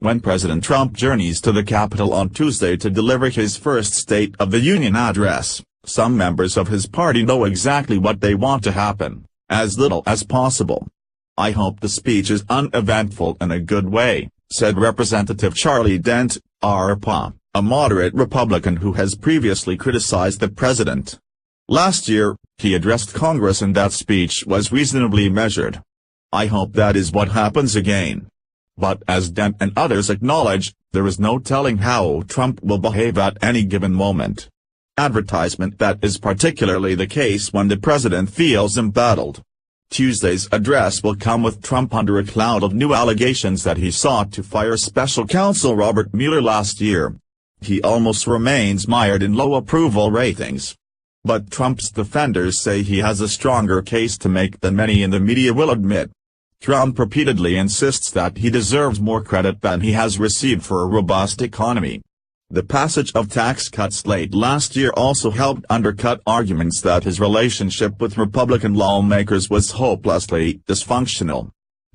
When President Trump journeys to the Capitol on Tuesday to deliver his first State of the Union address, some members of his party know exactly what they want to happen: as little as possible. "I hope the speech is uneventful in a good way," said Representative Charlie Dent, RPA, a moderate Republican who has previously criticized the president. Last year, he addressed Congress and that speech was reasonably measured. "I hope that is what happens again." But as Dent and others acknowledge, there is no telling how Trump will behave at any given moment. Advertisement that is particularly the case when the president feels embattled. Tuesday's address will come with Trump under a cloud of new allegations that he sought to fire special counsel Robert Mueller last year. He almost remains mired in low approval ratings. But Trump's defenders say he has a stronger case to make than many in the media will admit. Trump repeatedly insists that he deserves more credit than he has received for a robust economy. The passage of tax cuts late last year also helped undercut arguments that his relationship with Republican lawmakers was hopelessly dysfunctional.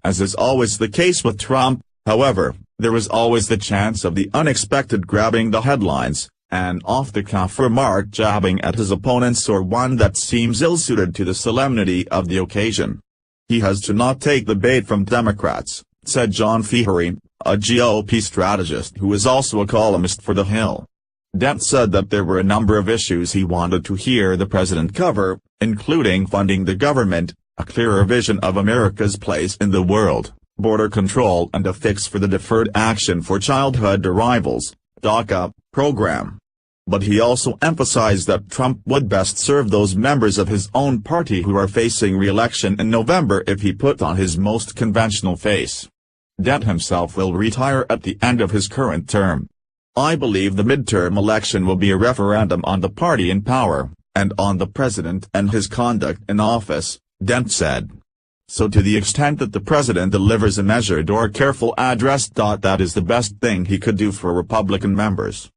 As is always the case with Trump, however, there is always the chance of the unexpected grabbing the headlines, an off-the-cuff remark jabbing at his opponents or one that seems ill-suited to the solemnity of the occasion. "He has to not take the bait from Democrats," said John Feehery, a GOP strategist who is also a columnist for The Hill. Dent said that there were a number of issues he wanted to hear the president cover, including funding the government, a clearer vision of America's place in the world, border control and a fix for the Deferred Action for Childhood Arrivals (DACA) program. But he also emphasized that Trump would best serve those members of his own party who are facing re-election in November if he put on his most conventional face. Dent himself will retire at the end of his current term. "I believe the midterm election will be a referendum on the party in power, and on the president and his conduct in office," Dent said. "So to the extent that the president delivers a measured or careful address, that is the best thing he could do for Republican members.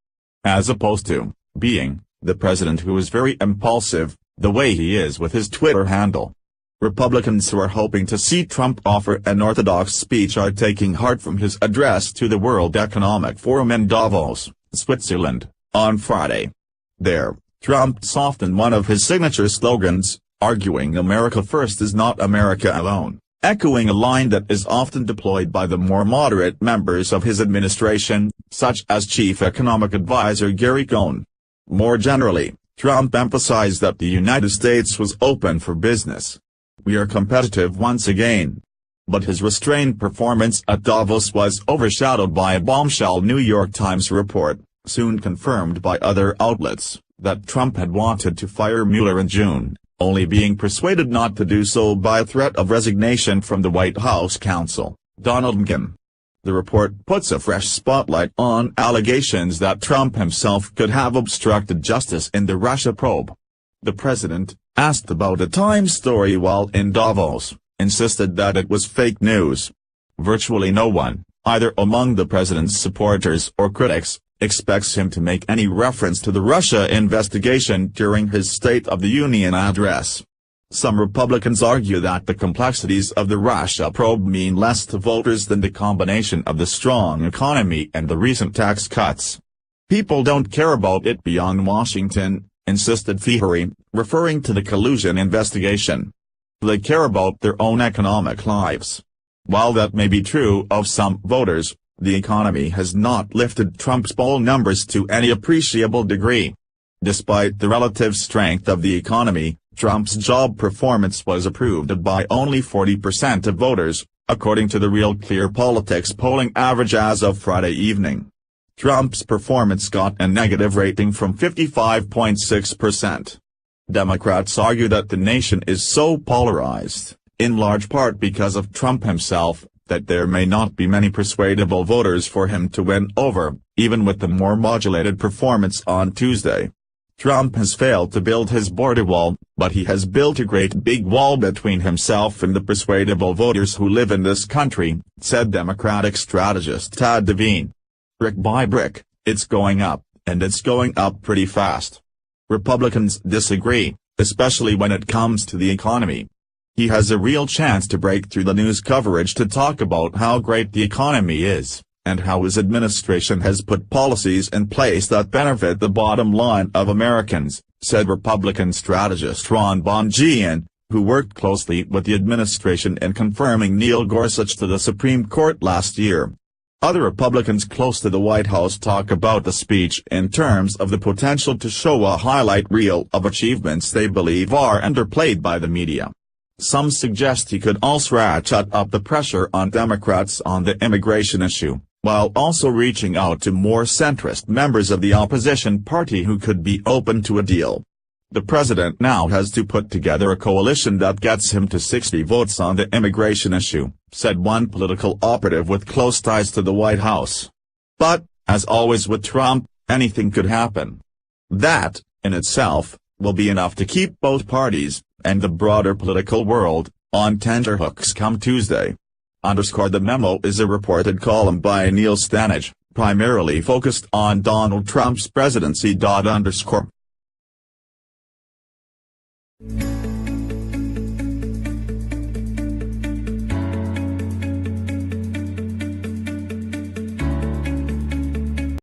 As opposed to being the president who is very impulsive, the way he is with his Twitter handle." Republicans who are hoping to see Trump offer an orthodox speech are taking heart from his address to the World Economic Forum in Davos, Switzerland, on Friday. There, Trump softened one of his signature slogans, arguing America first is not America alone, echoing a line that is often deployed by the more moderate members of his administration, such as Chief Economic Advisor Gary Cohn. More generally, Trump emphasized that the United States was open for business. "We are competitive once again." But his restrained performance at Davos was overshadowed by a bombshell New York Times report, soon confirmed by other outlets, that Trump had wanted to fire Mueller in June, only being persuaded not to do so by a threat of resignation from the White House counsel, Donald Mcgahn. The report puts a fresh spotlight on allegations that Trump himself could have obstructed justice in the Russia probe. The president, asked about a Times story while in Davos, insisted that it was fake news. Virtually no one, either among the president's supporters or critics, expects him to make any reference to the Russia investigation during his State of the Union address. Some Republicans argue that the complexities of the Russia probe mean less to voters than the combination of the strong economy and the recent tax cuts. "People don't care about it beyond Washington," insisted Feehery, referring to the collusion investigation. "They care about their own economic lives." While that may be true of some voters, the economy has not lifted Trump's poll numbers to any appreciable degree. Despite the relative strength of the economy, Trump's job performance was approved by only 40% of voters, according to the Real Clear Politics polling average as of Friday evening. Trump's performance got a negative rating from 55.6%. Democrats argue that the nation is so polarized, in large part because of Trump himself, that there may not be many persuadable voters for him to win over, even with the more modulated performance on Tuesday. Trump has failed to build his border wall, but he has built a great big wall between himself and the persuadable voters who live in this country, said Democratic strategist Tad Devine. "Brick by brick, it's going up, and it's going up pretty fast." Republicans disagree, especially when it comes to the economy. He has a real chance to break through the news coverage to talk about how great the economy is, and how his administration has put policies in place that benefit the bottom line of Americans, said Republican strategist Ron Bongian, who worked closely with the administration in confirming Neil Gorsuch to the Supreme Court last year. Other Republicans close to the White House talk about the speech in terms of the potential to show a highlight reel of achievements they believe are underplayed by the media. Some suggest he could also ratchet up the pressure on Democrats on the immigration issue, while also reaching out to more centrist members of the opposition party who could be open to a deal. The president now has to put together a coalition that gets him to 60 votes on the immigration issue, said one political operative with close ties to the White House. But, as always with Trump, anything could happen. That, in itself, will be enough to keep both parties, and the broader political world, on tenterhooks come Tuesday. The Memo is a reported column by Neil Stanage, primarily focused on Donald Trump's presidency.